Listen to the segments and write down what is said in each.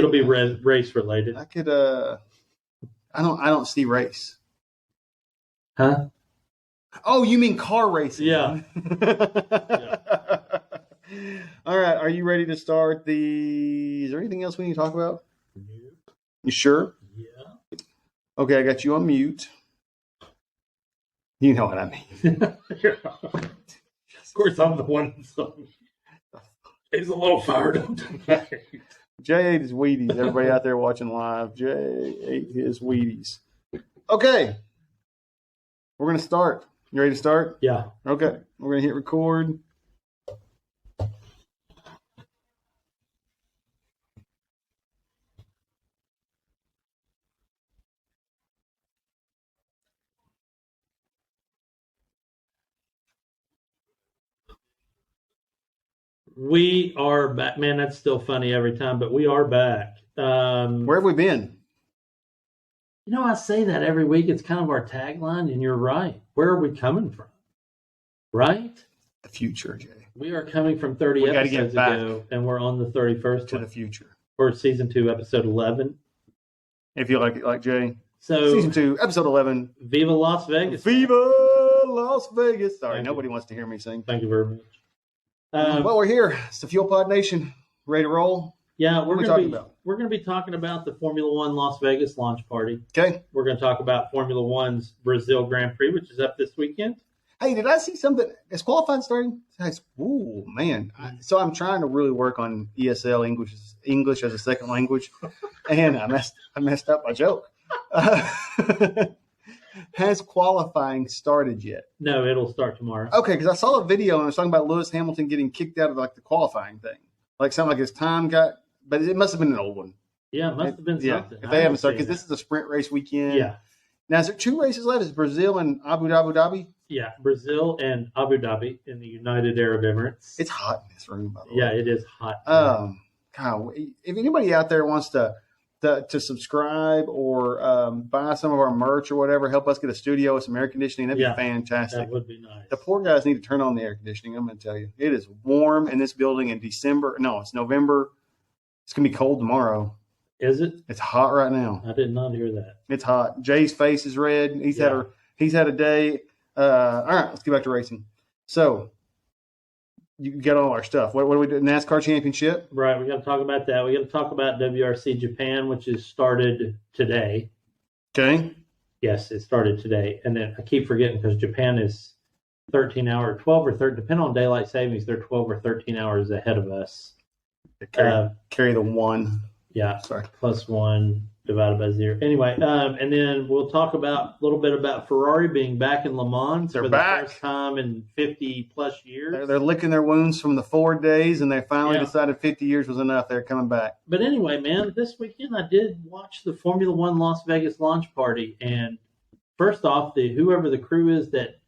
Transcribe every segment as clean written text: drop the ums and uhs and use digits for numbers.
It'll be race related. I could. I don't see race. Huh? Oh, you mean car racing? Yeah. Yeah. All right. Are you ready to start the? Is there anything else we need to talk about? You sure? Yeah. Okay, I got you on mute. You know what I mean. Of course, I'm the one. So he's a little fired up tonight. Jay ate his Wheaties. Everybody out there watching live, Jay ate his Wheaties. Okay. We're going to start. You ready to start? Yeah. Okay. We're going to hit record. We are back. Man, that's still funny every time, but we are back. Where have we been? You know, I say that every week. It's kind of our tagline, and you're right. Where are we coming from? Right? The future, Jay. We are coming from 30 episodes ago, and we're on the 31st to the future. For season 2, episode 11. If you like Jay. So season 2, episode 11. Viva Las Vegas. Viva Las Vegas. Sorry, nobody wants to hear me sing. Thank you very much. Well, we're here. It's the Fuel Pod Nation. Ready to roll? Yeah, we're going to be talking about the Formula One Las Vegas launch party. Okay. We're going to talk about Formula One's Brazil Grand Prix, which is up this weekend. Hey, did I see something? Is qualifying starting? Ooh, man. So I'm trying to really work on ESL, English as a second language, and I messed up my joke. Has qualifying started yet? No, it'll start tomorrow. Okay, because I saw a video and it was talking about Lewis Hamilton getting kicked out of the qualifying thing. Like something like his time got, but it must have been an old one. Yeah, it must have been something. If they haven't started, because this is a sprint race weekend. Yeah. Now, is there 2 races left? Is Brazil and Abu Dhabi? Yeah, Brazil and Abu Dhabi in the United Arab Emirates. It's hot in this room, by the way. Yeah, it is hot. God, if anybody out there wants to subscribe or buy some of our merch or whatever, help us get a studio with some air conditioning, that'd be fantastic. That would be nice. The poor guys need to turn on the air conditioning. I'm going to tell you. It is warm in this building in December. No, it's November. It's going to be cold tomorrow. Is it? It's hot right now. I did not hear that. It's hot. Jay's face is red. He's had a day. All right, let's get back to racing. So you got all our stuff. What do we do? NASCAR Championship? Right. We got to talk about that. We got to talk about WRC Japan, which is started today. Okay. Yes, it started today. And then I keep forgetting because Japan is 12 or 13, depending on daylight savings, they're 12 or 13 hours ahead of us. Carry the 1. Yeah. Sorry. Plus 1 divided by 0. Anyway, and then we'll talk a little bit about Ferrari being back in Le Mans for the first time in 50 plus years. They're licking their wounds from the Ford days, and they finally decided 50 years was enough. They're coming back. But anyway, man, this weekend I did watch the Formula One Las Vegas launch party, and first off, whoever the crew is that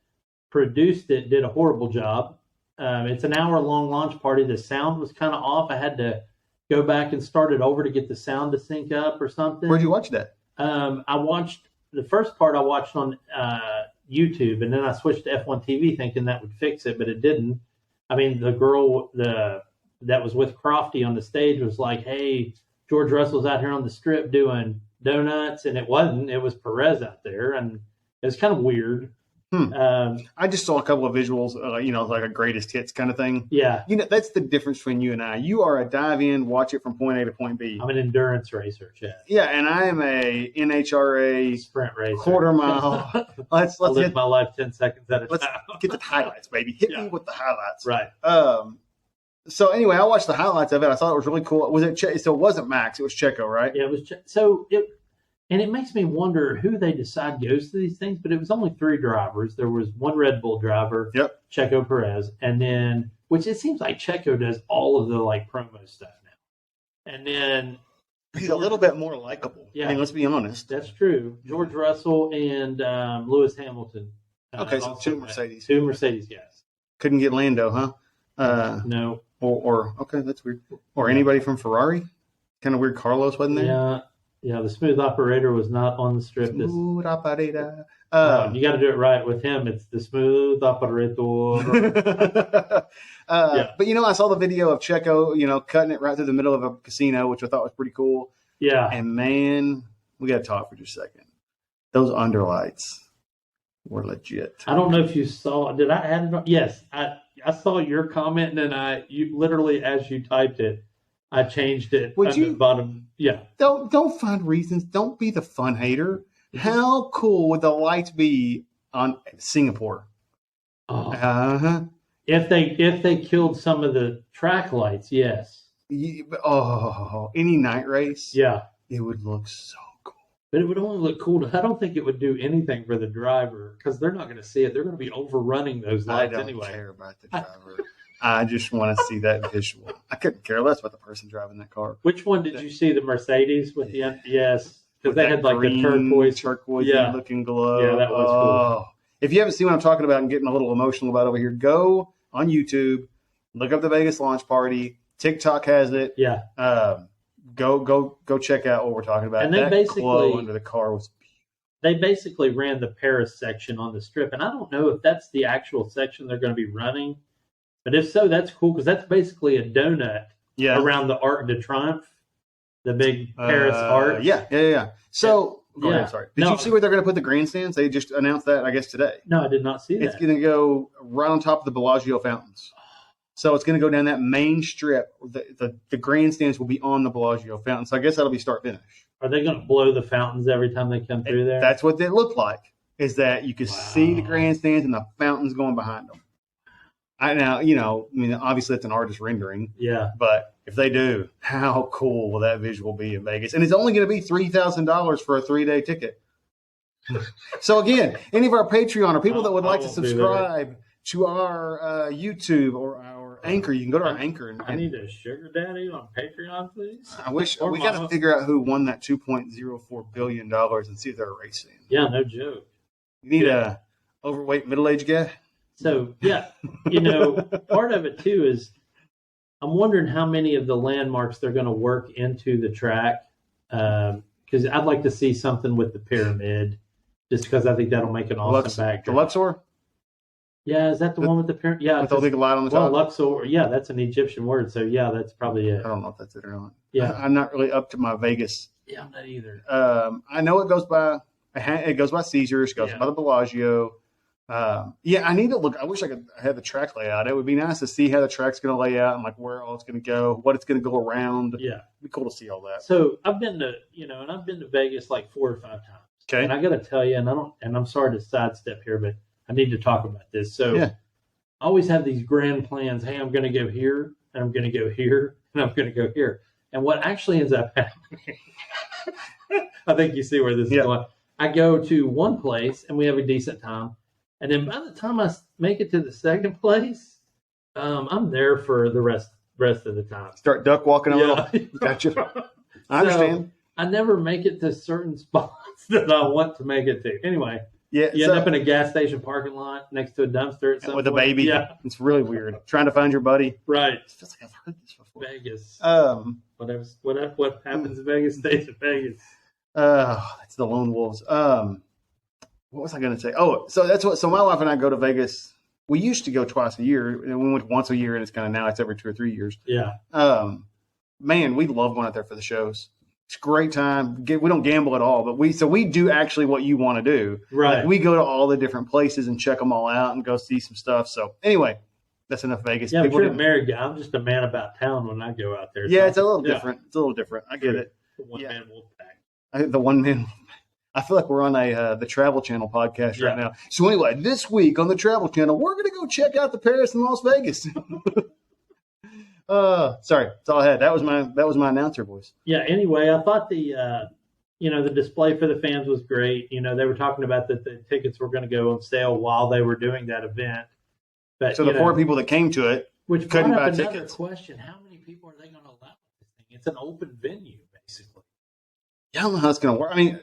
produced it did a horrible job. It's an hour-long launch party. The sound was kind of off. I had to go back and start it over to get the sound to sync up or something. Where'd you watch that? I watched the first part. I watched on YouTube, and then I switched to F1 TV thinking that would fix it, but it didn't. I mean, the girl that was with Crofty on the stage was like, "Hey, George Russell's out here on the strip doing donuts," and it wasn't. It was Perez out there, and it was kind of weird. I just saw a couple of visuals, like a greatest hits kind of thing. Yeah. That's the difference between you and I. You are a dive in, watch it from point A to point B. I'm an endurance racer, Chad. Yeah, and I am a NHRA sprint racer. Quarter mile. Let's live my life 10 seconds at a time. Let's get the highlights, baby. Hit me with the highlights. Right. So anyway, I watched the highlights of it. I thought it was really cool. So it wasn't Max, it was Checo, right? Yeah, it was and it makes me wonder who they decide goes to these things, but it was only 3 drivers. There was 1 Red Bull driver, Checo Perez, and then, which it seems like Checo does all of the promo stuff now. And then he's a little bit more likable. Yeah. I mean, let's be honest. That's true. George Russell and Lewis Hamilton. Okay, so 2 Mercedes. 2 Mercedes guys. Couldn't get Lando, huh? No. Or okay, that's weird. Or anybody from Ferrari? Kind of weird. Carlos wasn't there? Yeah. Yeah, the smooth operator was not on the strip. Smooth operator. You got to do it right with him. It's the smooth operator. Yeah. But I saw the video of Checo, cutting it right through the middle of a casino, which I thought was pretty cool. Yeah. And man, we got to talk for just a second. Those underlights were legit. I don't know if you saw. Did I add it on? Yes, I saw your comment, and then you literally, as you typed it, I changed it. Would you? The bottom. Yeah. Don't find reasons. Don't be the fun hater. How cool would the lights be on Singapore? Oh. If they killed some of the track lights, yes. Any night race, yeah, it would look so cool. But it would only look cool. I don't think it would do anything for the driver because they're not going to see it. They're going to be overrunning those lights anyway. I don't care about the driver. I just want to see that visual. I couldn't care less about the person driving that car. Which one did you see? The Mercedes with the yes, because they had like the turquoise looking glow. Yeah, that was cool. If you haven't seen what I'm talking about and getting a little emotional about over here, go on YouTube, look up the Vegas launch party. TikTok has it. Yeah. Go check out what we're talking about. And they basically glow under the car was. They basically ran the Paris section on the strip, and I don't know if that's the actual section they're going to be running. But if so, that's cool because that's basically a donut around the Arc de Triomphe, the big Paris arch. Yeah. So, go ahead. Sorry. Did you see where they're going to put the grandstands? They just announced that, I guess, today. No, I did not see that. It's going to go right on top of the Bellagio fountains. So it's going to go down that main strip. The grandstands will be on the Bellagio fountain. So I guess that'll be start finish. Are they going to blow the fountains every time they come through there? That's what they look like. Is that you can see the grandstands and the fountains going behind them. Obviously it's an artist rendering. Yeah. But if they do, how cool will that visual be in Vegas? And it's only going to be $3,000 for a 3-day ticket. So again, any of our Patreon or people that would like to subscribe to our YouTube or our Anchor, you can go to our Anchor. I need a sugar daddy on Patreon, please. I wish we got to figure out who won that $2.04 billion and see if they're racing. Yeah, no joke. You need a overweight middle-aged guy. So, part of it, too, is I'm wondering how many of the landmarks they're going to work into the track. Because I'd like to see something with the pyramid, just because I think that'll make an awesome backdrop. The Luxor? Yeah, is that the one with the pyramid? Yeah. With the big light on the top? Well, Luxor, yeah, that's an Egyptian word. So, yeah, that's probably it. I don't know if that's it or not. Yeah. I'm not really up to my Vegas. Yeah, I'm not either. I know it goes by Caesars, it goes by the Bellagio. I need to look. I wish I had the track layout. It would be nice to see how the track's going to lay out and like where all it's going to go, what it's going to go around. Yeah, it'd be cool to see all that. So I've been to Vegas like 4 or 5 times. Okay, and I got to tell you, and I'm sorry to sidestep here, but I need to talk about this. So I always have these grand plans. Hey, I'm going to go here, and I'm going to go here, and I'm going to go here. And what actually ends up happening, I think you see where this is going. I go to one place, and we have a decent time. And then by the time I make it to the second place, I'm there for the rest of the time. Start duck walking a little. Gotcha. I understand. I never make it to certain spots that I want to make it to. Anyway, you end up in a gas station parking lot next to a dumpster at some with point. A baby. Yeah. It's really weird. Trying to find your buddy. Right. It feels like I've heard this before. Vegas. What happens in Vegas stays in Vegas. It's the lone wolves. What was I going to say? Oh, so my wife and I go to Vegas. We used to go twice a year, and we went once a year, and it's kind of now it's every 2 or 3 years. Yeah. Man, we love going out there for the shows. It's a great time. We don't gamble at all, but we do actually what you want to do. Right. Like we go to all the different places and check them all out and go see some stuff. So anyway, that's enough Vegas. Yeah, but you're a married guy. I'm just a man about town when I go out there. Yeah, it's a little different. It's a little different. I get it. The one-man wolf pack. The one-man. I feel like we're on the Travel Channel podcast right now. So anyway, this week on the Travel Channel, we're going to go check out the Paris and Las Vegas. Sorry, that's all I had. That was my announcer voice. Yeah. Anyway, I thought the display for the fans was great. They were talking about that the tickets were going to go on sale while they were doing that event. But so the 4 people that came to it which couldn't buy another tickets. Question: how many people are they going to allow this thing? It's an open venue, basically. Yeah, I don't know how it's going to work. I mean.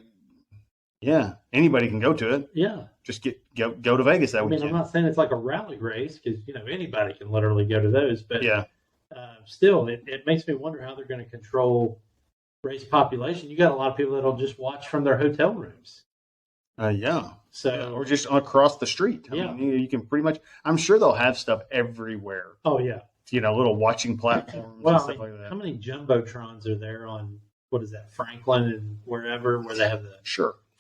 Yeah, anybody can go to it. Yeah, just go to Vegas that weekend. I'm not saying it's like a rally race because anybody can literally go to those, but yeah, still, it makes me wonder how they're going to control race population. You got a lot of people that'll just watch from their hotel rooms. Yeah. So or just across the street. I Yeah. mean, you can pretty much. I'm sure they'll have stuff everywhere. Oh yeah. Little watching platforms and stuff like that. How many jumbotrons are there on what is that, Franklin and wherever where they have the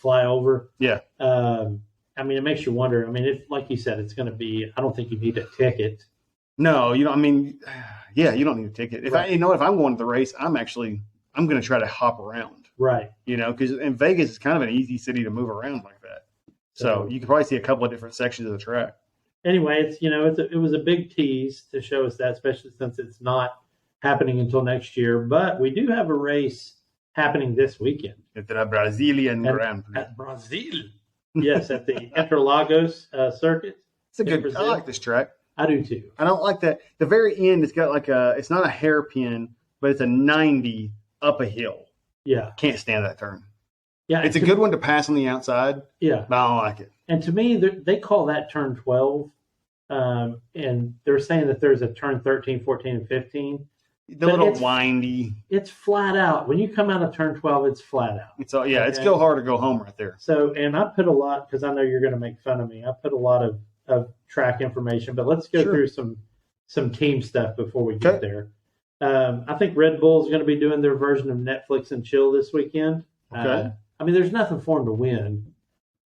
flyover? Yeah. I mean, it makes you wonder. I mean, if like you said, it's going to be. I don't think you need a ticket. No, you know. I mean, yeah, you don't need a ticket. If if I'm going to the race, I'm going to try to hop around. Right. Because in Vegas, it's kind of an easy city to move around like that. So you can probably see a couple of different sections of the track. Anyway, it was a big tease to show us that, especially since it's not happening until next year. But we do have a race happening this weekend. At the Brazilian Grand Prix. At Brazil. Yes, at the Interlagos circuit. It's a good. I like this track. I do too. I don't like that. The very end, it's got it's not a hairpin, but it's a 90 up a hill. Yeah. Can't stand that turn. Yeah. It's a good one to pass on the outside. Yeah. But I don't like it. And to me, they call that turn 12. And they're saying that there's a turn 13, 14, and 15. The little windy. It's flat out. When you come out of turn 12, it's flat out. It's it's go hard or go home right there. So, and I put a lot, because I know you're going to make fun of me, I put a lot of track information, but let's go through some team stuff before we get there. I think Red Bull is going to be doing their version of Netflix and chill this weekend. Okay. I mean, there's nothing for them to win.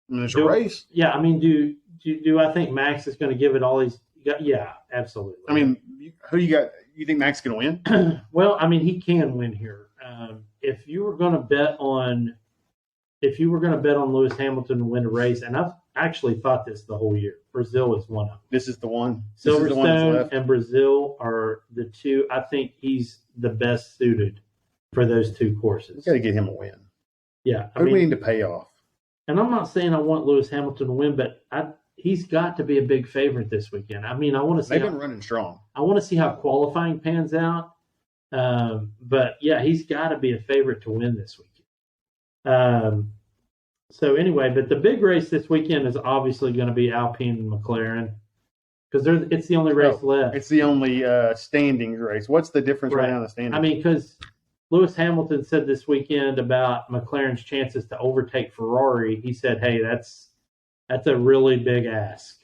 There's a race. Yeah, I mean, do I think Max is going to give it all he's got? Yeah, absolutely. I mean, who you got? You think Max is going to win? Well, I mean, he can win here. If you were going to bet on Lewis Hamilton to win a race, and I've actually thought this the whole year, Brazil is one of them. This is the one. Silverstone and Brazil are the two. I think he's the best suited for those two courses. We got to get him a win. Yeah, who do we need to pay off? And I'm not saying I want Lewis Hamilton to win, but he's got to be a big favorite this weekend. I mean, I want to see. They've been running strong. I want to see how qualifying pans out. But yeah, he's got to be a favorite to win this weekend. So anyway, but the big race this weekend is obviously going to be Alpine and McLaren because it's the only race left. It's the only standings race. What's the difference right now in the standings? I mean, because Lewis Hamilton said this weekend about McLaren's chances to overtake Ferrari. He said, "Hey, that's a really big ask."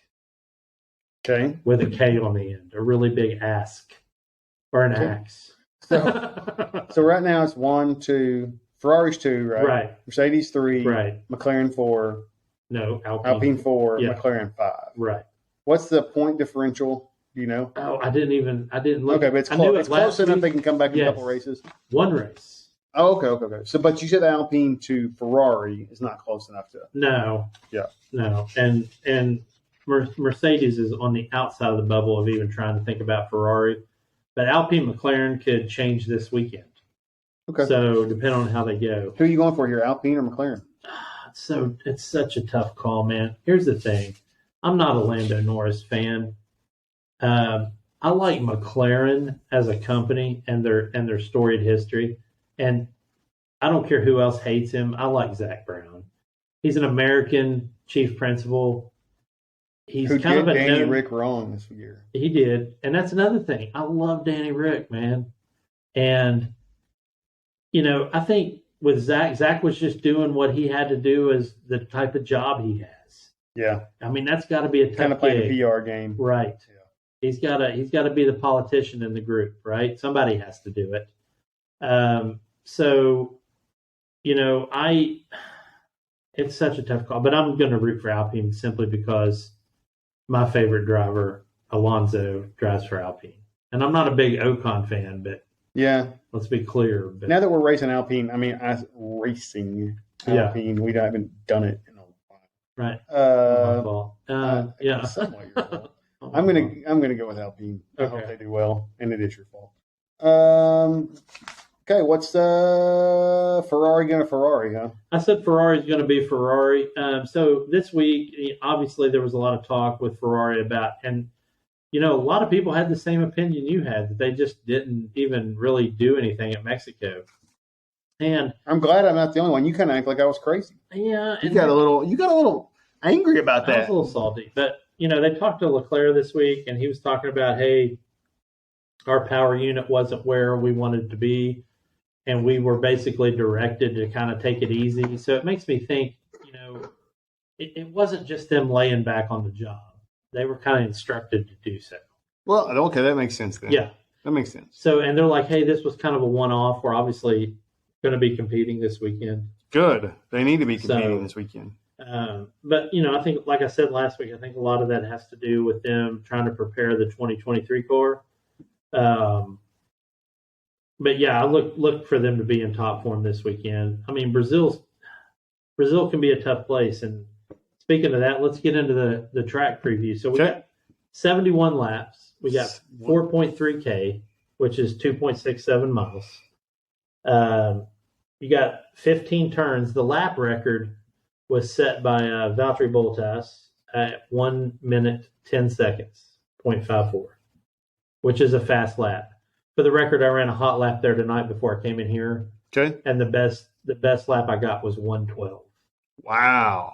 Okay, with a K on the end, a really big ask or an axe. So right now it's 1, 2. Ferrari's 2, right? Right. Mercedes 3. Right. McLaren 4. No, Alpine 4. Yeah. McLaren 5. Right. What's the point differential? Do you know? Oh, I didn't look. Okay, but it's close. It's close enough they can come back in a couple races. One race. Oh, okay. So, but you said Alpine to Ferrari is not close enough to. No. Yeah. No, and Mercedes is on the outside of the bubble of even trying to think about Ferrari, but Alpine McLaren could change this weekend. Okay. So depending on how they go. Who are you going for here, Alpine or McLaren? So it's such a tough call, man. Here's the thing. I'm not a Lando Norris fan. I like McLaren as a company and their storied history. And I don't care who else hates him. I like Zach Brown. He's an American chief principal. He's who kind did of Danny Rick wrong this year. He did. And that's another thing. I love Danny Rick, man. And I think with Zach was just doing what he had to do as the type of job he has. Yeah. I mean, that's got to be a tough kind of playing a PR game. Right. Yeah. He's got to be the politician in the group, right? Somebody has to do it. So, it's such a tough call, but I'm going to root for Alpine simply because my favorite driver, Alonso, drives for Alpine. And I'm not a big Ocon fan, but yeah, let's be clear. But now that we're racing Alpine, racing Alpine, we haven't done it in a while. Right. My fault. Yeah. Somewhat your fault. I'm gonna go with Alpine. I hope they do well, and it is your fault. Okay, what's Ferrari going to Ferrari, huh? I said Ferrari's going to be Ferrari. So this week, obviously, there was a lot of talk with Ferrari about, and a lot of people had the same opinion you had, that they just didn't even really do anything at Mexico. And I'm glad I'm not the only one. You kind of act like I was crazy. Yeah, you got a little angry about that. I was a little salty, but they talked to Leclerc this week, and he was talking about, hey, our power unit wasn't where we wanted it to be. and we were basically directed to kind of take it easy. So it makes me think, it wasn't just them laying back on the job. They were kind of instructed to do so. Well, okay, that makes sense then. Yeah. That makes sense. So, and they're like, hey, this was kind of a one-off. We're obviously going to be competing this weekend. Good. They need to be competing this weekend. But, I think, like I said last week, I think a lot of that has to do with them trying to prepare the 2023 car. But, yeah, I look for them to be in top form this weekend. I mean, Brazil can be a tough place. And speaking of that, let's get into the track preview. So we got 71 laps. We got 4.3K, which is 2.67 miles. You got 15 turns. The lap record was set by Valtteri Bottas at 1 minute 10 seconds, 0.54, which is a fast lap. For the record, I ran a hot lap there tonight before I came in here. Okay. And the best lap I got was 1:12. Wow.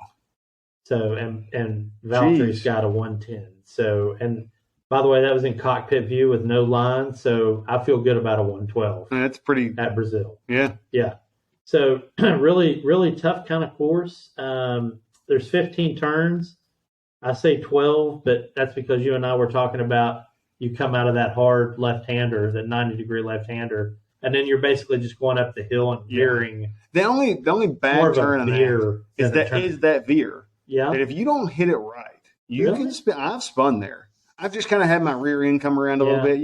So and Valtteri's got a 1:10. So, and by the way, that was in cockpit view with no line. So I feel good about a 1:12. That's pretty at Brazil. Yeah. Yeah. So really, really tough kind of course. There's 15 turns. I say 12, but that's because you and I were talking about you come out of that hard left-hander, that 90-degree left-hander, and then you're basically just going up the hill and veering. The only bad turn in that is that veer. Yeah. That if you don't hit it right, you can spin. I've spun there. I've just kind of had my rear end come around a little bit,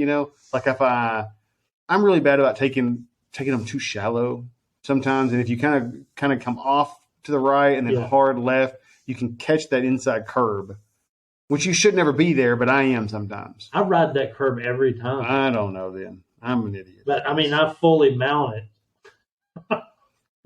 Like if I'm really bad about taking them too shallow sometimes, and if you kind of come off to the right and then hard left, you can catch that inside curb, which you should never be there, but I am sometimes. I ride that curb every time. I don't know then. I'm an idiot. But, I mean, I fully mount it.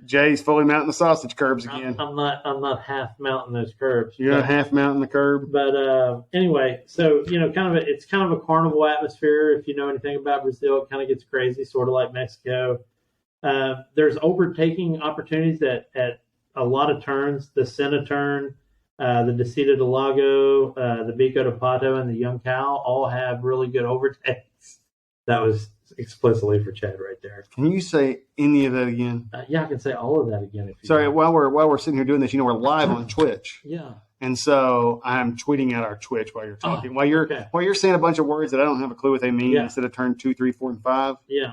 Jay's fully mounting the sausage curbs again. I'm not half mounting those curbs. You're not half mounting the curb. But anyway, so it's kind of a carnival atmosphere. If you know anything about Brazil, it kind of gets crazy, sort of like Mexico. There's overtaking opportunities at a lot of turns. The Senna turn, the Descida del Lago, the Bico de Pato, and the Young Cow all have really good overtakes. That was explicitly for Chad right there. Can you say any of that again? Yeah, I can say all of that again. If you Sorry, want. while we're sitting here doing this, we're live on Twitch. Yeah. And so I'm tweeting out our Twitch while you're talking. While you're saying a bunch of words that I don't have a clue what they mean instead of turn 2, 3, 4, and 5. Yeah.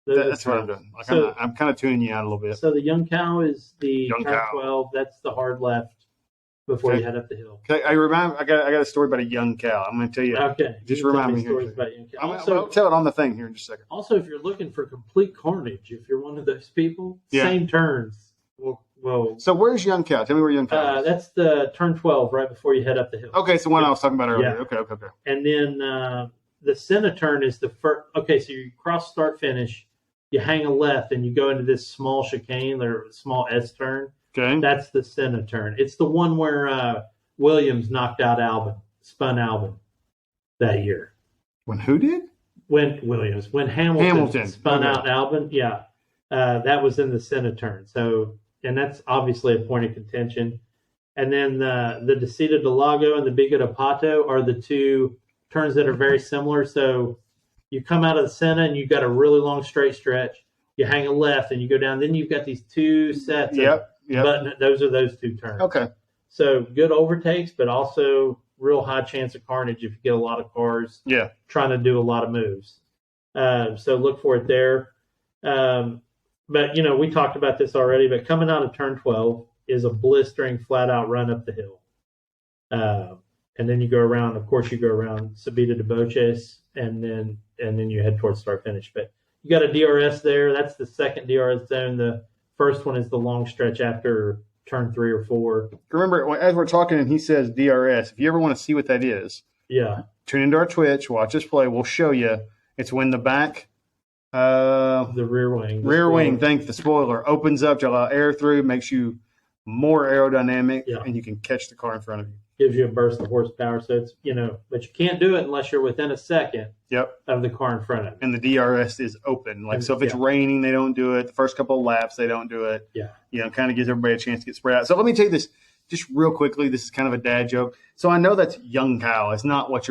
That's what I'm doing. Like I'm kind of tuning you out a little bit. So the Young Cow is the turn 12. That's the hard left before you head up the hill. Okay, I got a story about a young cow. I'm going to tell you. Okay. Just remind me stories about young cow. I'll tell it on the thing here in just a second. Also, if you're looking for complete carnage, if you're one of those people, same turns. Well. So where's young cow? Tell me where young cow is. That's the turn 12 right before you head up the hill. Okay, so one I was talking about earlier. Yeah. Okay. And then the Senna turn is the first. Okay, so you cross start finish, you hang a left, and you go into this small chicane, or small S turn. Okay. That's the Senna turn. It's the one where Williams knocked out spun Albon that year. When who did? When Hamilton spun out Albon, that was in the Senna turn. So, and that's obviously a point of contention. And then the Descida del Lago and the Bico de Pato are the two turns that are very similar. So you come out of the Senna and you've got a really long straight stretch. You hang a left and you go down. Then you've got these two sets of button. Those are those two turns. Okay. So good overtakes, but also real high chance of carnage if you get a lot of cars trying to do a lot of moves. So look for it there. But, we talked about this already, but coming out of turn 12 is a blistering flat-out run up the hill. And then you go around, Subida de Boches, and then you head towards start-finish. But you got a DRS there. That's the second DRS zone. The first one is the long stretch after turn 3 or 4. Remember, as we're talking and he says DRS, if you ever want to see what that is, tune into our Twitch, watch us play. We'll show you. It's when the back, the rear wing, the spoiler opens up to allow air through, makes you more aerodynamic, and you can catch the car in front of you. Gives you a burst of horsepower. So it's, but you can't do it unless you're within a second of the car in front of you. And the DRS is open. So if it's raining, they don't do it. The first couple of laps, they don't do it. Kind of gives everybody a chance to get spread out. So let me tell you this just real quickly. This is kind of a dad joke. So I know that's young cow. It's not what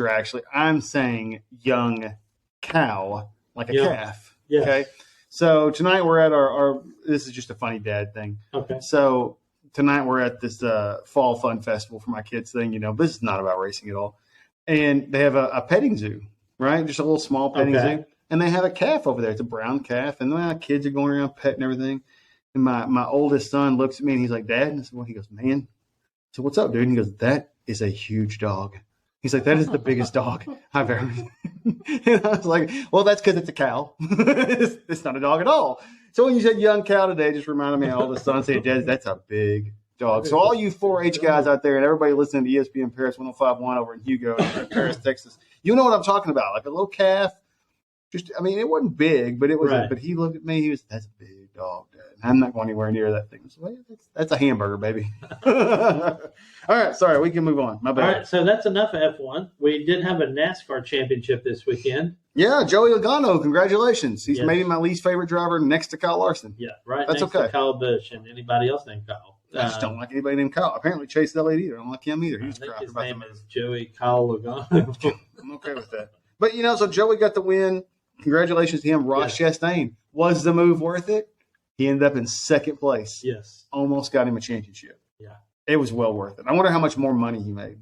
I'm saying young cow, like a calf. Yes. Okay. So tonight we're at our this is just a funny dad thing. Okay. So tonight we're at this fall fun festival for my kids thing, this is not about racing at all. And they have a petting zoo, right? Just a little small petting zoo. And they have a calf over there. It's a brown calf. And my kids are going around petting everything. And my oldest son looks at me and he's like, Dad? And I said, well, he goes, man. So what's up, dude? And he goes, that is a huge dog. He's like, that is the biggest dog I've ever seen. And I was like, well, that's because it's a cow. It's not a dog at all. So when you said young cow today, it just reminded me of all the son said, Dad, that's a big dog. So all you 4-H guys out there and everybody listening to ESPN Paris 105.1 over in Hugo, in Paris, Texas, you know what I'm talking about. Like a little calf. It wasn't big, but it was. Right. But he looked at me. That's a big dog, Dad. I'm not going anywhere near that thing. So, well, that's a hamburger, baby. All right, sorry, we can move on. My bad. All right, so that's enough of F1. We did have a NASCAR championship this weekend. Yeah, Joey Logano, congratulations. He's Yes. maybe my least favorite driver next to Kyle Larson. Yeah, right. That's next okay. to Kyle Busch and anybody else named Kyle. I just don't like anybody named Kyle. Apparently Chase Elliott either. I don't like him either. I He's think crap his about name the is Joey Kyle Logano. I'm okay with that. But, so Joey got the win. Congratulations to him. Ross Chastain. Was the move worth it? He ended up in second place. Yes. Almost got him a championship. Yeah. It was well worth it. I wonder how much more money he made.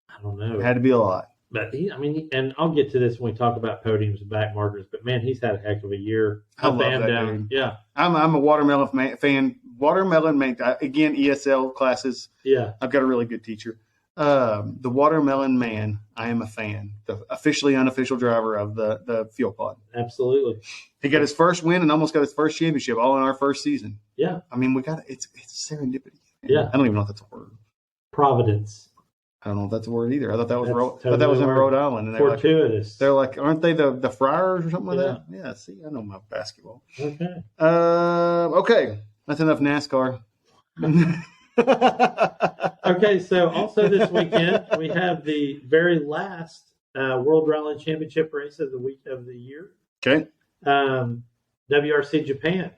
I don't know. It had to be a lot. But and I'll get to this when we talk about podiums and back markers, but man, he's had a heck of a year. I love that down. dude. Yeah. I'm a watermelon fan. Watermelon, again, ESL classes. Yeah. I've got a really good teacher. The Watermelon Man, I am a fan. The officially unofficial driver of the Fuel Pod. Absolutely. He got his first win and almost got his first championship all in our first season. Yeah. We got it's serendipity. Yeah. I don't even know if that's a word. Providence. I don't know if that's a word either. I thought that was Totally in Rhode Island. And fortuitous. They're like, aren't they the Friars or something like Yeah. that? Yeah. See, I know my basketball. Okay. Okay. That's enough NASCAR. Okay, so also this weekend we have the very last World Rally Championship race of the year. Okay. WRC Japan.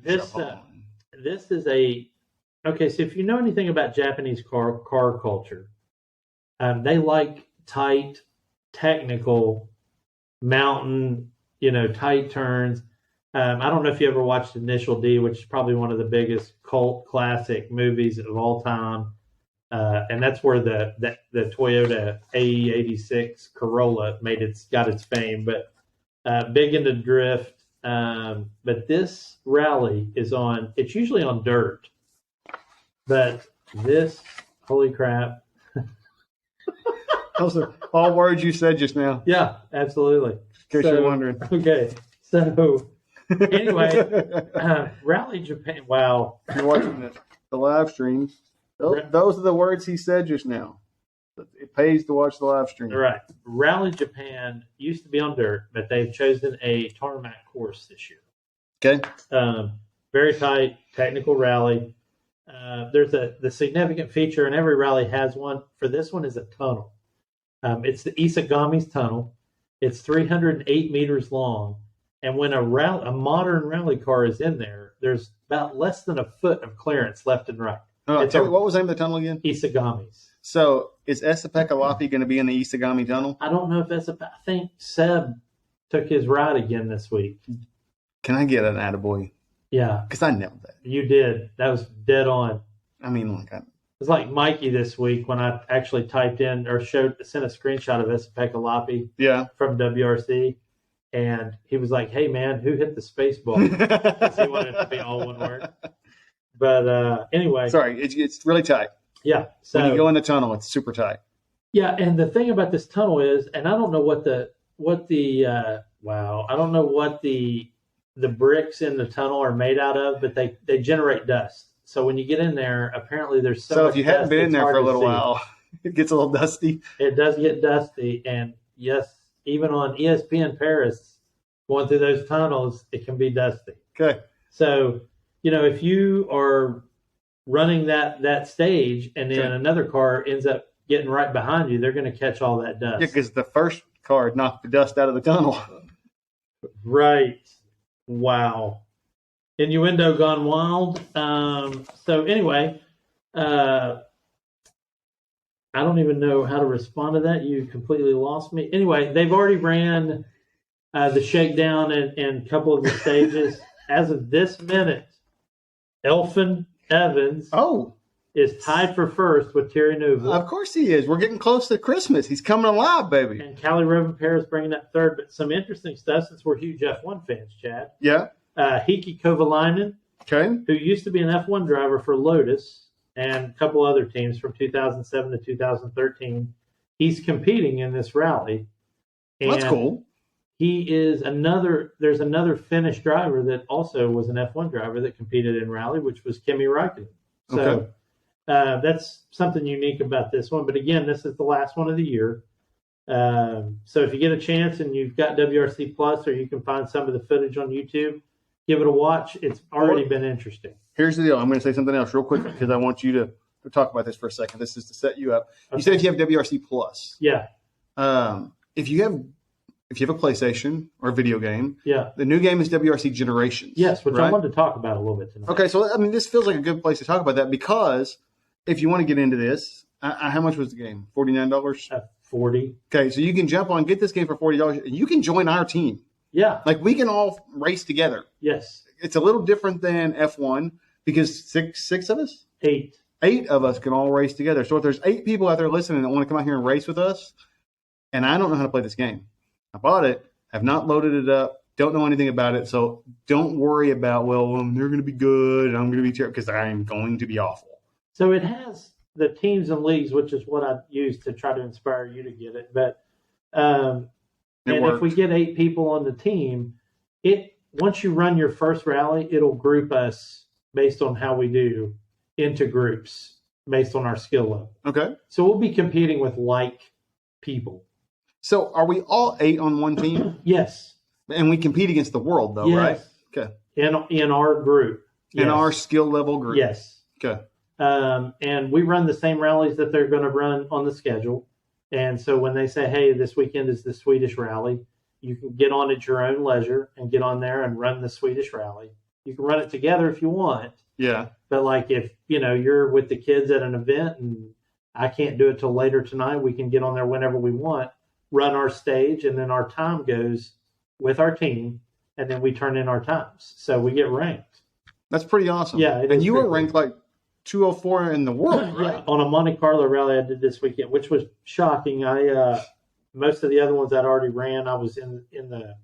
This is okay. So if you know anything about Japanese car culture, they like tight, technical, mountain, tight turns. I don't know if you ever watched Initial D, which is probably one of the biggest cult classic movies of all time. And that's where the Toyota AE86 Corolla got its fame, but big into drift. But this rally it's usually on dirt, but holy crap. Those are all words you said just now. Yeah, absolutely. In case you're wondering. Okay. So anyway, Rally Japan. Wow. You're watching the live stream. Those are the words he said just now. It pays to watch the live stream. Right. Rally Japan used to be on dirt, but they've chosen a tarmac course this year. Okay. Very tight, technical rally. There's the significant feature, and every rally has one. For this one is a tunnel. It's the Isagami's tunnel. It's 308 meters long. And when a modern rally car is in there, there's about less than a foot of clearance left and right. Tell me, what was the name of the tunnel again? Isagami's. So is Esapekalapi going to be in the Isagami tunnel? I don't know if I think Seb took his ride again this week. Can I get an attaboy? Yeah. Because I nailed that. You did. That was dead on. It's It's like Mikey this week when I actually typed in or sent a screenshot of Esapekalapi from WRC. And he was like, hey, man, who hit the space bar? Because he wanted it to be all one word. But anyway. Sorry, it's really tight. Yeah. So when you go in the tunnel, it's super tight. Yeah, and the thing about this tunnel is, and I don't know what the bricks in the tunnel are made out of, but they generate dust. So when you get in there, apparently there's so much if you haven't dust, been in it's there hard for a to little see. while, it gets a little dusty. It does get dusty, and yes, even on ESPN Paris, going through those tunnels, it can be dusty. Okay. So, if you are running that stage and then another car ends up getting right behind you, they're going to catch all that dust. Yeah, because the first car knocked the dust out of the tunnel. Right. Wow. Innuendo gone wild. So anyway, I don't even know how to respond to that. You completely lost me. Anyway, they've already ran the shakedown and a couple of the stages. As of this minute, Elfin Evans is tied for first with Terry Newville. Of course he is. We're getting close to Christmas. He's coming alive, baby. And Callie Rovanperä is bringing up third. But some interesting stuff since we're huge F1 fans, Chad. Yeah. Heikki Kovalainen, who used to be an F1 driver for Lotus and a couple other teams from 2007 to 2013. He's competing in this rally. And that's cool. He is there's another Finnish driver that also was an F1 driver that competed in rally, which was Kimi Räikkönen. So that's something unique about this one. But again, this is the last one of the year. So if you get a chance and you've got WRC Plus, or you can find some of the footage on YouTube, give it a watch. It's already been interesting. Here's the deal. I'm going to say something else real quick because I want you to talk about this for a second. This is to set you up. Okay. You said if you have WRC Plus. Yeah. If you have a PlayStation or a video game, the new game is WRC Generations. Yes, which I wanted to talk about a little bit tonight. Okay, so I mean, this feels like a good place to talk about that because if you want to get into this, how much was the game? $49? $40. Okay, so you can jump on, get this game for $40, and you can join our team. Yeah. Like we can all race together. Yes. It's a little different than F1 because six of us? Eight of us can all race together. So if there's 8 people out there listening that want to come out here and race with us, and I don't know how to play this game. I bought it, have not loaded it up, don't know anything about it, so don't worry about, they're going to be good and I'm going to be terrible, because I am going to be awful. So it has the teams and leagues, which is what I use to try to inspire you to get it. But if we get 8 people on the team, once you run your first rally, it'll group us based on how we do into groups based on our skill level. Okay. So we'll be competing with like people. So are we all 8 on one team? Yes. And we compete against the world, though, right? Okay. In our group. In our skill level group. Yes. Okay. And we run the same rallies that they're going to run on the schedule. And so when they say, hey, this weekend is the Swedish rally, you can get on at your own leisure and get on there and run the Swedish rally. You can run it together if you want. Yeah. But like if, you're with the kids at an event and I can't do it till later tonight, we can get on there whenever we want, run our stage, and then our time goes with our team, and then we turn in our times. So we get ranked. That's pretty awesome. Yeah. And you were ranked like 204 in the world, right? Yeah, on a Monte Carlo rally I did this weekend, which was shocking. Most of the other ones I'd already ran, I was in the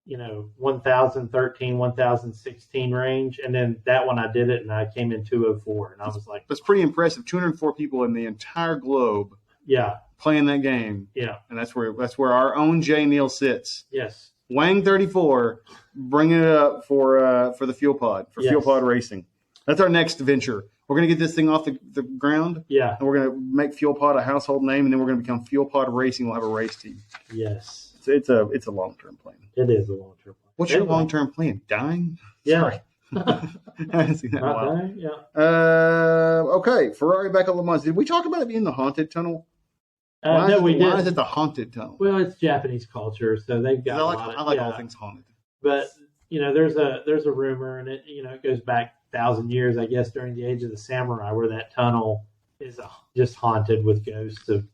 1013, 1016 range, and then that one I did it and I came in 204, and I was like, that's pretty impressive. 204 people in the entire globe. Yeah. Playing that game. Yeah. And that's where our own Jay Neal sits. Yes. Wang 34, bringing it up for the Fuel Pod, Fuel Pod Racing. That's our next venture. We're going to get this thing off the ground. Yeah. And we're going to make Fuel Pod a household name, and then we're going to become Fuel Pod Racing. We'll have a race team. Yes. It's a long-term plan. It is a long-term plan. What's your long-term plan? Dying? Yeah. Sorry. I haven't seen that in a while. Dying? Yeah. Okay. Ferrari back at Le Mans. Did we talk about it being the haunted tunnel? No, we did. Why is it the haunted tunnel? Well, it's Japanese culture, so they've got I like all things haunted. But there's a rumor, and it goes back 1,000 years, I guess, during the age of the samurai, where that tunnel is just haunted with ghosts of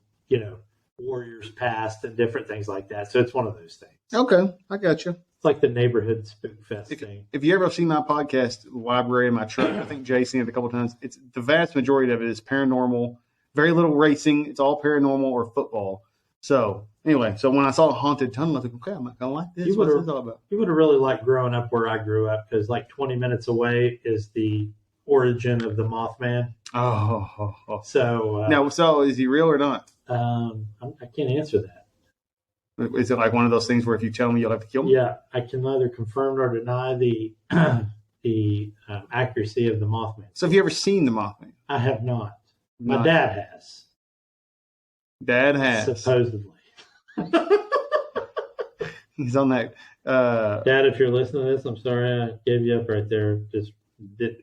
warriors past and different things like that. So it's one of those things. Okay, I got you. It's like the neighborhood spook fest thing. If you ever see my podcast library in my truck, I think Jay's seen it a couple of times. It's the vast majority of it is paranormal. Very little racing. It's all paranormal or football. So anyway, when I saw a haunted tunnel, I was like, okay, I'm not going to like this. What's this all about? You would have really liked growing up where I grew up, because like 20 minutes away is the origin of the Mothman. Oh. So now, so is he real or not? I can't answer that. Is it like one of those things where if you tell me, you'll have to kill me? Yeah, I can neither confirm nor deny the accuracy of the Mothman. So have you ever seen the Mothman? I have not. My dad has. Dad has. Supposedly. He's on that. Dad, if you're listening to this, I'm sorry I gave you up right there. Just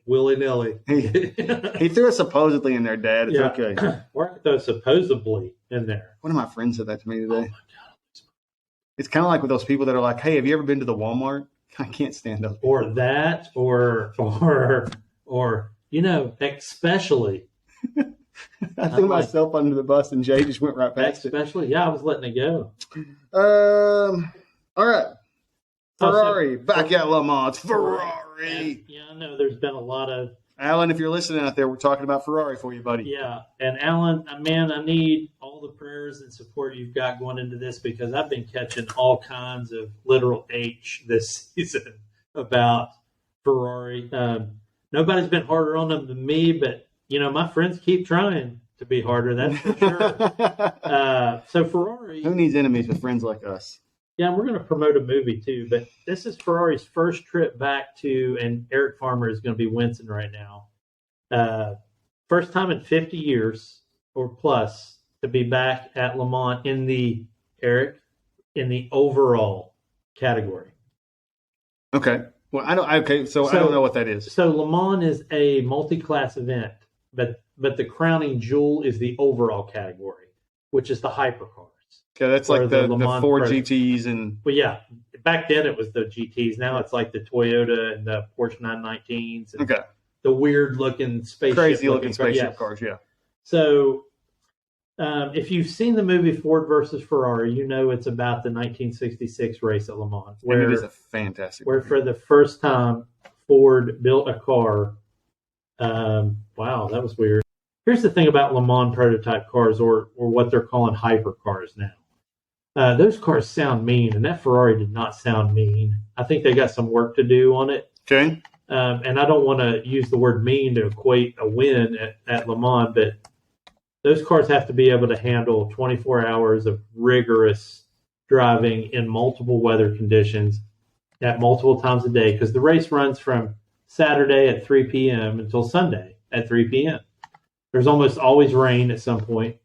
willy-nilly. He threw a supposedly in there, Dad. It's okay. Or throw supposedly in there. One of my friends said that to me today. Oh, my God. It's kind of like with those people that are like, hey, have you ever been to the Walmart? I can't stand those people. Or that, or especially. I threw myself under the bus, and Jay just went right past it. Especially, yeah, I was letting it go. All right. Ferrari, back at Le Mans. Ferrari. Yeah, I know there's been a lot of... Alan, if you're listening out there, we're talking about Ferrari for you, buddy. Yeah, and Alan, man, I need all the prayers and support you've got going into this because I've been catching all kinds of literal H this season about Ferrari. Nobody's been harder on them than me, but, my friends keep trying to be harder, that's for sure. So Ferrari... Who needs enemies with friends like us? Yeah, we're going to promote a movie too, but this is Ferrari's first trip back to, and Eric Farmer is going to be wincing right now. First time in 50 years or plus to be back at Le Mans in the overall category. Okay. Well, I don't know what that is. So Le Mans is a multi-class event, but the crowning jewel is the overall category, which is the hypercars. Okay, that's like the Ford Pro. GTs and... Well, yeah. Back then it was the GTs. Now it's like the Toyota and the Porsche 919s. And the weird-looking spaceship. Crazy-looking spaceship cars, yeah. So if you've seen the movie Ford versus Ferrari, you know it's about the 1966 race at Le Mans. Where it is a fantastic movie. For the first time, Ford built a car. Wow, that was weird. Here's the thing about Le Mans prototype cars, or what they're calling hypercars now. Those cars sound mean, and that Ferrari did not sound mean. I think they got some work to do on it. Okay. And I don't want to use the word mean to equate a win at Le Mans, but those cars have to be able to handle 24 hours of rigorous driving in multiple weather conditions at multiple times a day, because the race runs from Saturday at 3 p.m. until Sunday at 3 p.m. There's almost always rain at some point.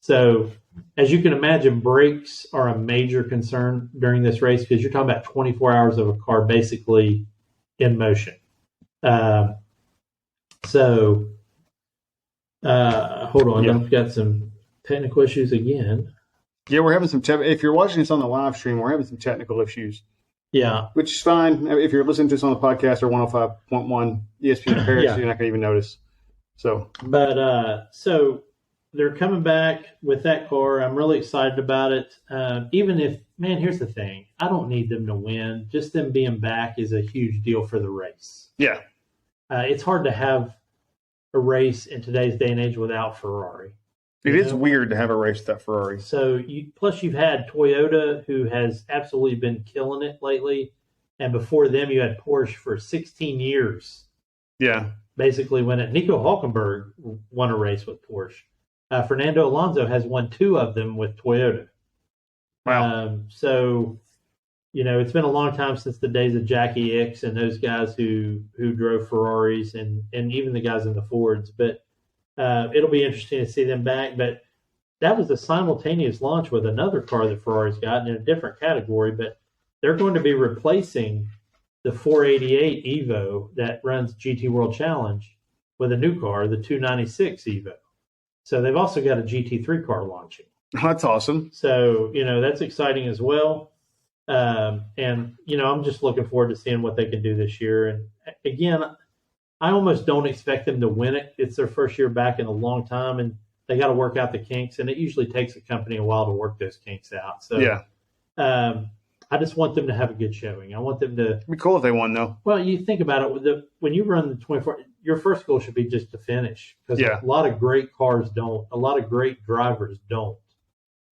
So, as you can imagine, brakes are a major concern during this race because you're talking about 24 hours of a car basically in motion. Hold on. I've got some technical issues again. Yeah, we're having some... if you're watching this on the live stream, we're having some technical issues. Yeah. Which is fine. If you're listening to us on the podcast or 105.1 ESPN Paris, you're not going to even notice. So they're coming back with that car. I'm really excited about it. Even if, man, here's the thing. I don't need them to win. Just them being back is a huge deal for the race. Yeah. It's hard to have a race in today's day and age without Ferrari. It is weird to have a race without Ferrari. So plus you've had Toyota, who has absolutely been killing it lately. And before them, you had Porsche for 16 years. Yeah. Basically Nico Hülkenberg won a race with Porsche. Fernando Alonso has won 2 of them with Toyota. Wow. It's been a long time since the days of Jackie Ickx and those guys who drove Ferraris and even the guys in the Fords. But it'll be interesting to see them back. But that was a simultaneous launch with another car that Ferrari's got in a different category. But they're going to be replacing the 488 Evo that runs GT World Challenge with a new car, the 296 Evo. So they've also got a GT3 car launching. That's awesome. So, that's exciting as well. I'm just looking forward to seeing what they can do this year. And again, I almost don't expect them to win it. It's their first year back in a long time, and they got to work out the kinks. And it usually takes a company a while to work those kinks out. So, I just want them to have a good showing. I want them to... It'd be cool if they won, though. Well, you think about it. When you run the 24... Your first goal should be just to finish. Because a lot of great cars don't. A lot of great drivers don't.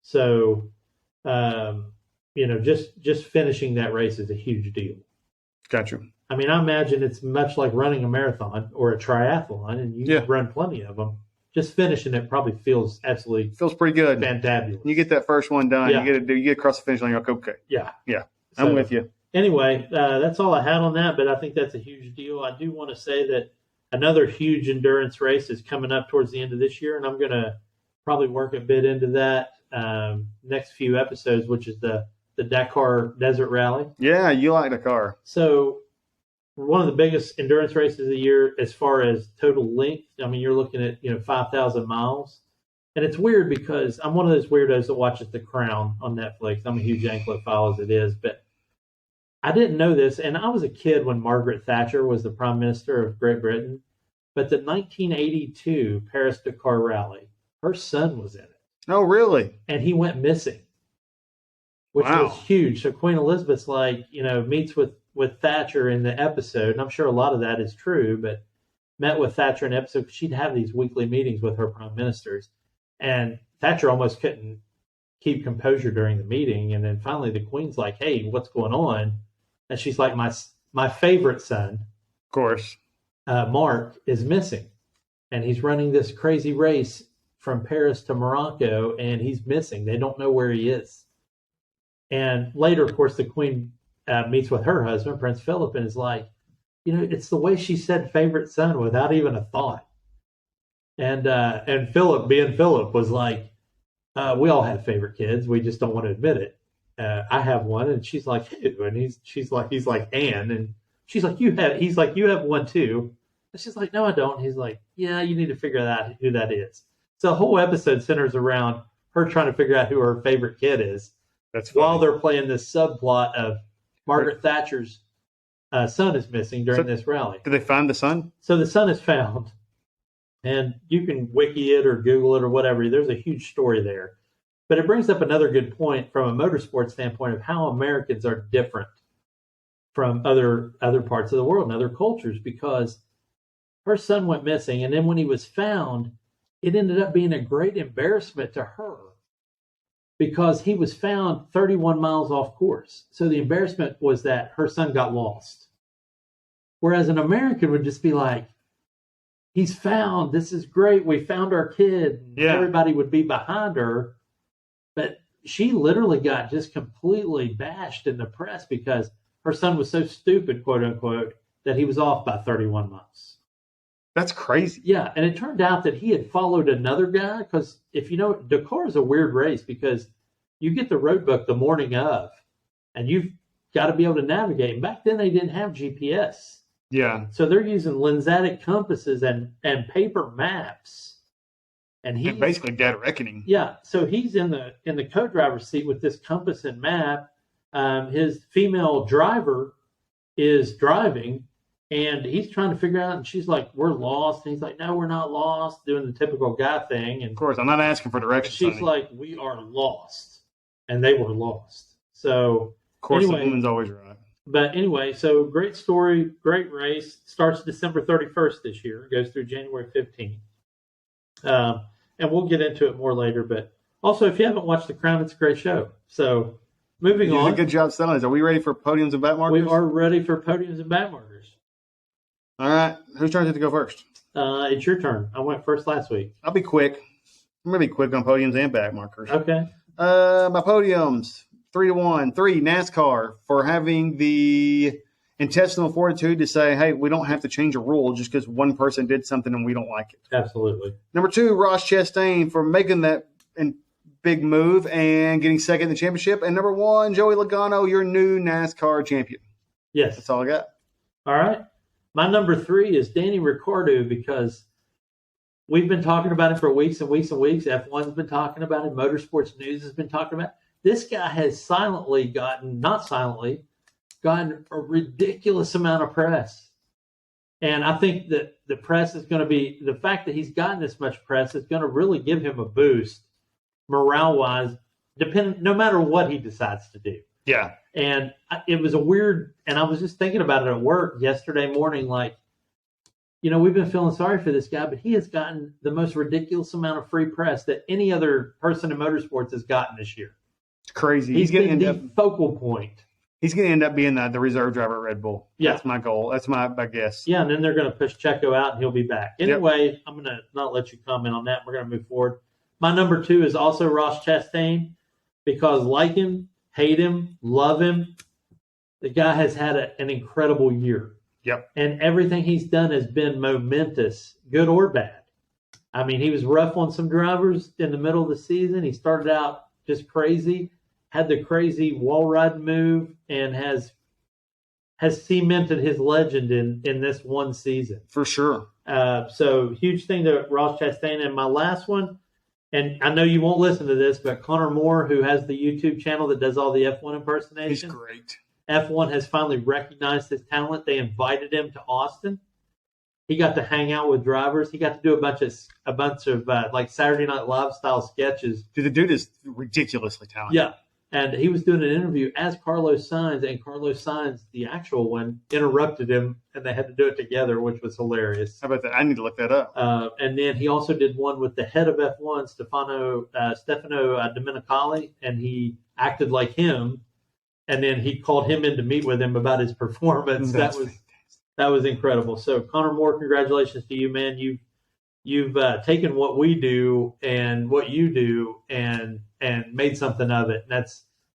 So, just finishing that race is a huge deal. Gotcha. I mean, I imagine it's much like running a marathon or a triathlon, and you run plenty of them. Just finishing it probably feels pretty good, fantabulous. You get that first one done. You get across the finish line. You're like, okay. Yeah. I'm with you. Anyway, that's all I had on that, but I think that's a huge deal. I do want to say that another huge endurance race is coming up towards the end of this year, and I'm going to probably work a bit into that next few episodes, which is the Dakar Desert Rally. Yeah, you like Dakar. So one of the biggest endurance races of the year as far as total length. I mean, you're looking at 5,000 miles. And it's weird because I'm one of those weirdos that watches The Crown on Netflix. I'm a huge Anglophile as it is, but I didn't know this. And I was a kid when Margaret Thatcher was the Prime Minister of Great Britain. But the 1982 Paris-Dakar Rally, her son was in it. Oh, really? And he went missing. which Wow. was huge. So Queen Elizabeth's like, meets with Thatcher in the episode, and I'm sure a lot of that is true, but met with Thatcher in the episode. She'd have these weekly meetings with her prime ministers, and Thatcher almost couldn't keep composure during the meeting. And then finally the Queen's like, hey, what's going on? And she's like, my favorite son, Of course. Mark, is missing. And he's running this crazy race from Paris to Morocco, and he's missing. They don't know where he is. And later, of course, the Queen meets with her husband, Prince Philip, and is like, it's the way she said favorite son without even a thought. And Philip, being Philip, was like, we all have favorite kids. We just don't want to admit it. I have one, and she's like, who? And he's like Anne, and she's like, he's like, you have one too. And she's like, no, I don't. He's like, yeah, you need to figure out who that is. So the whole episode centers around her trying to figure out who her favorite kid is. That's funny. While they're playing this subplot of Margaret Thatcher's son is missing during this rally. Did they find the son? So the son is found. And you can wiki it or Google it or whatever. There's a huge story there. But it brings up another good point from a motorsports standpoint of how Americans are different from other parts of the world and other cultures, because her son went missing. And then when he was found, it ended up being a great embarrassment to her because he was found 31 miles off course. So the embarrassment was that her son got lost. Whereas an American would just be like, he's found. This is great. We found our kid. Yeah. Everybody would be behind her. But she literally got just completely bashed in the press because her son was so stupid, quote unquote, that he was off by 31 miles. That's crazy. Yeah. And it turned out that he had followed another guy because if you know, Dakar is a weird race because you get the road book the morning of and you've got to be able to navigate. And back then they didn't have GPS. Yeah. So they're using lensatic compasses and paper maps. And he's basically dead reckoning. Yeah. So he's in the co-driver's seat with this compass and map. His female driver is driving and he's trying to figure out, and she's like, we're lost. And he's like, no, we're not lost, doing the typical guy thing. And of course, I'm not asking for directions. She's like, we are lost. And they were lost. So of course, anyway, the woman's always right. But anyway, so great story, great race. Starts December 31st this year. Goes through January 15th. And we'll get into it more later. But also, if you haven't watched The Crown, it's a great show. So moving on. You did a good job selling it. Are we ready for podiums and back markers? We are ready for podiums and back markers. All right. Whose turn is it to go first? It's your turn. I went first last week. I'll be quick. I'm going to be quick on podiums and back markers. Okay. My podiums, 3-1. 3, NASCAR for having the intestinal fortitude to say, hey, we don't have to change a rule just because one person did something and we don't like it. Absolutely. Number 2, Ross Chastain for making that big move and getting second in the championship. And number 1, Joey Logano, your new NASCAR champion. Yes. That's all I got. All right. My number 3 is Danny Ricciardo because we've been talking about it for weeks and weeks and weeks. F1's been talking about it. Motorsports News has been talking about it. This guy has gotten a ridiculous amount of press. And I think that the press is going to be, the fact that he's gotten this much press is going to really give him a boost morale-wise, no matter what he decides to do. Yeah. And it was and I was just thinking about it at work yesterday morning, like, we've been feeling sorry for this guy, but he has gotten the most ridiculous amount of free press that any other person in motorsports has gotten this year. It's crazy. He's been the focal point. He's going to end up being the reserve driver at Red Bull. Yeah. That's my goal. That's my guess. Yeah, and then they're going to push Checo out, and he'll be back. Anyway, I'm going to not let you comment on that. We're going to move forward. My number 2 is also Ross Chastain because like him, hate him, love him, the guy has had an incredible year. Yep. And everything he's done has been momentous, good or bad. I mean, he was rough on some drivers in the middle of the season. He started out just crazy, had the crazy wall ride move, and has cemented his legend in this one season. For sure. So huge thing to Ross Chastain. And my last one, and I know you won't listen to this, but Connor Moore, who has the YouTube channel that does all the F1 impersonations. He's great. F1 has finally recognized his talent. They invited him to Austin. He got to hang out with drivers. He got to do a bunch of like Saturday Night Live style sketches. Dude, the dude is ridiculously talented. Yeah. And he was doing an interview as Carlos Sainz, and Carlos Sainz, the actual one, interrupted him, and they had to do it together, which was hilarious. How about that? I need to look that up. And then he also did one with the head of F1, Stefano Domenicali, and he acted like him. And then he called him in to meet with him about his performance. That was incredible. So, Connor Moore, congratulations to you, man. You've taken what we do and what you do and made something of it. And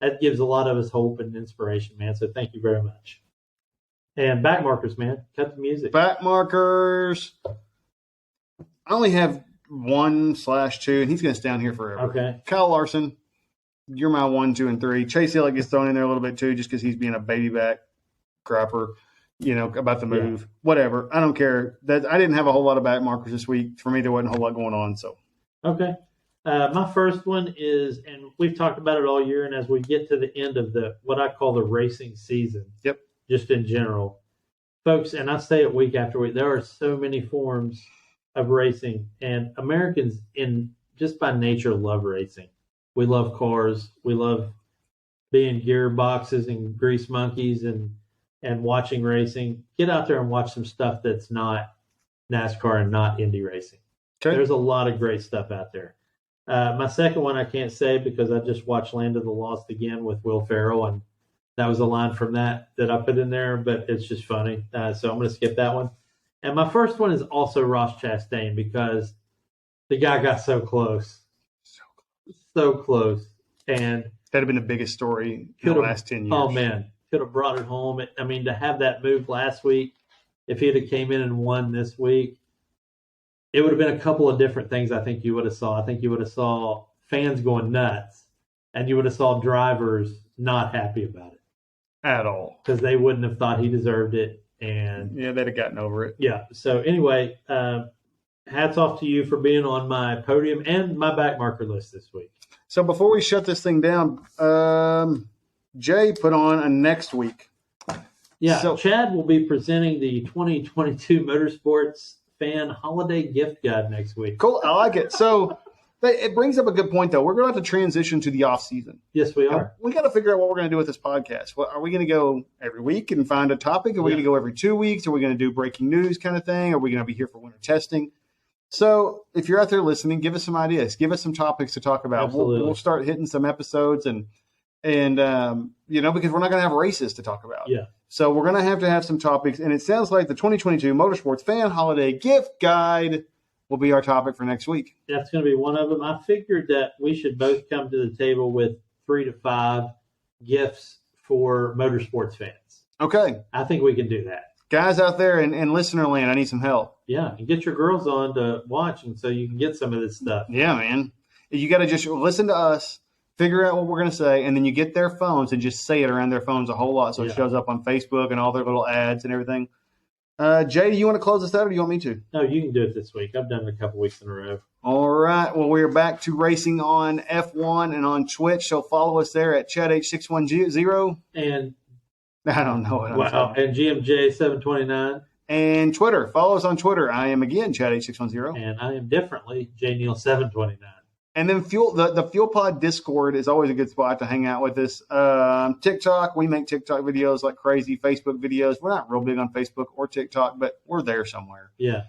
that gives a lot of us hope and inspiration, man. So thank you very much. And back markers, man. Cut the music. Back markers. I only have 1/2, and he's going to stay down here forever. Okay. Kyle Larson, you're my 1, 2, and 3. Chase Elliott gets thrown in there a little bit too, just because he's being a baby back crapper. About the move. Yeah. Whatever. I don't care. That I didn't have a whole lot of back markers this week. For me, there wasn't a whole lot going on. So, okay. My first one is, and we've talked about it all year, and as we get to the end of what I call the racing season, yep, just in general, folks, and I say it week after week, there are so many forms of racing, and Americans, just by nature, love racing. We love cars. We love being gearboxes and grease monkeys and watching racing. Get out there and watch some stuff that's not NASCAR and not Indy racing. Okay. There's a lot of great stuff out there. My second one I can't say because I just watched Land of the Lost again with Will Ferrell, and that was a line from that I put in there, but it's just funny. So I'm going to skip that one. And my first one is also Ross Chastain because the guy got so close. So close. And that'd have been the biggest story in the last 10 years. Oh, man. Could have brought it home. To have that move last week, if he had came in and won this week, it would have been a couple of different things I think you would have saw. I think you would have saw fans going nuts, and you would have saw drivers not happy about it. At all. Because they wouldn't have thought he deserved it. And yeah, they'd have gotten over it. Yeah. So anyway, hats off to you for being on my podium and my back marker list this week. So before we shut this thing down, Jay put on a next week. Yeah, so Chad will be presenting the 2022 Motorsports Fan Holiday Gift Guide next week. Cool, I like it. So it brings up a good point, though. We're going to have to transition to the off season. Yes, we are. We got to figure out what we're going to do with this podcast. Are we going to go every week and find a topic? Are we going to go every 2 weeks? Are we going to do breaking news kind of thing? Are we going to be here for winter testing? So if you're out there listening, give us some ideas. Give us some topics to talk about. We'll start hitting some episodes and because we're not going to have races to talk about. Yeah. So we're going to have some topics. And it sounds like the 2022 Motorsports Fan Holiday Gift Guide will be our topic for next week. That's going to be one of them. I figured that we should both come to the table with 3 to 5 gifts for motorsports fans. Okay. I think we can do that. Guys out there in listener land, I need some help. Yeah, and get your girls on to watch, and so you can get some of this stuff. Yeah, man. You got to just listen to us, figure out what we're going to say, and then you get their phones and just say it around their phones a whole lot so it shows up on Facebook and all their little ads and everything. Jay, do you want to close this out or do you want me to? No, you can do it this week. I've done it a couple weeks in a row. All right. Well, we're back to racing on F1 and on Twitch, so follow us there at ChadH610. And I don't know what I'm saying. And GMJ729. And Twitter. Follow us on Twitter. I am, again, ChadH610. And I am differently, JNeil729. And then the Fuel Pod Discord is always a good spot to hang out with us. TikTok, we make TikTok videos like crazy. Facebook videos. We're not real big on Facebook or TikTok, but we're there somewhere. Yeah.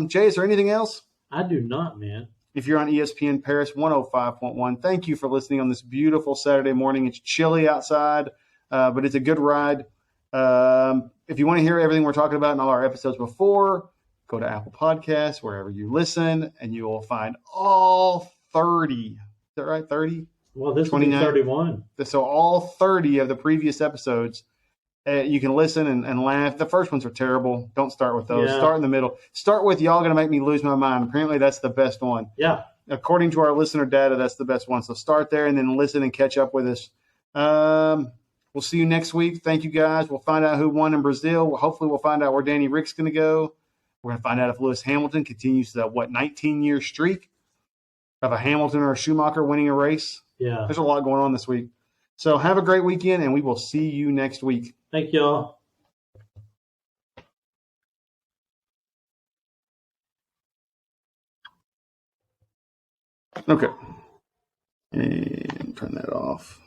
Jay, is there anything else? I do not, man. If you're on ESPN Paris 105.1, thank you for listening on this beautiful Saturday morning. It's chilly outside, but it's a good ride. If you want to hear everything we're talking about in all our episodes before, go to Apple Podcasts, wherever you listen, and you will find all 30. Is that right? 30? Well, this will be 31. So all 30 of the previous episodes, you can listen and laugh. The first ones are terrible. Don't start with those. Yeah. Start in the middle. Start with Y'all Gonna Make Me Lose My Mind. Apparently, that's the best one. Yeah. According to our listener data, that's the best one. So start there and then listen and catch up with us. We'll see you next week. Thank you, guys. We'll find out who won in Brazil. Hopefully, we'll find out where Danny Rick's going to go. We're going to find out if Lewis Hamilton continues the 19-year streak of a Hamilton or a Schumacher winning a race. Yeah. There's a lot going on this week. So have a great weekend, and we will see you next week. Thank y'all. Okay. And turn that off.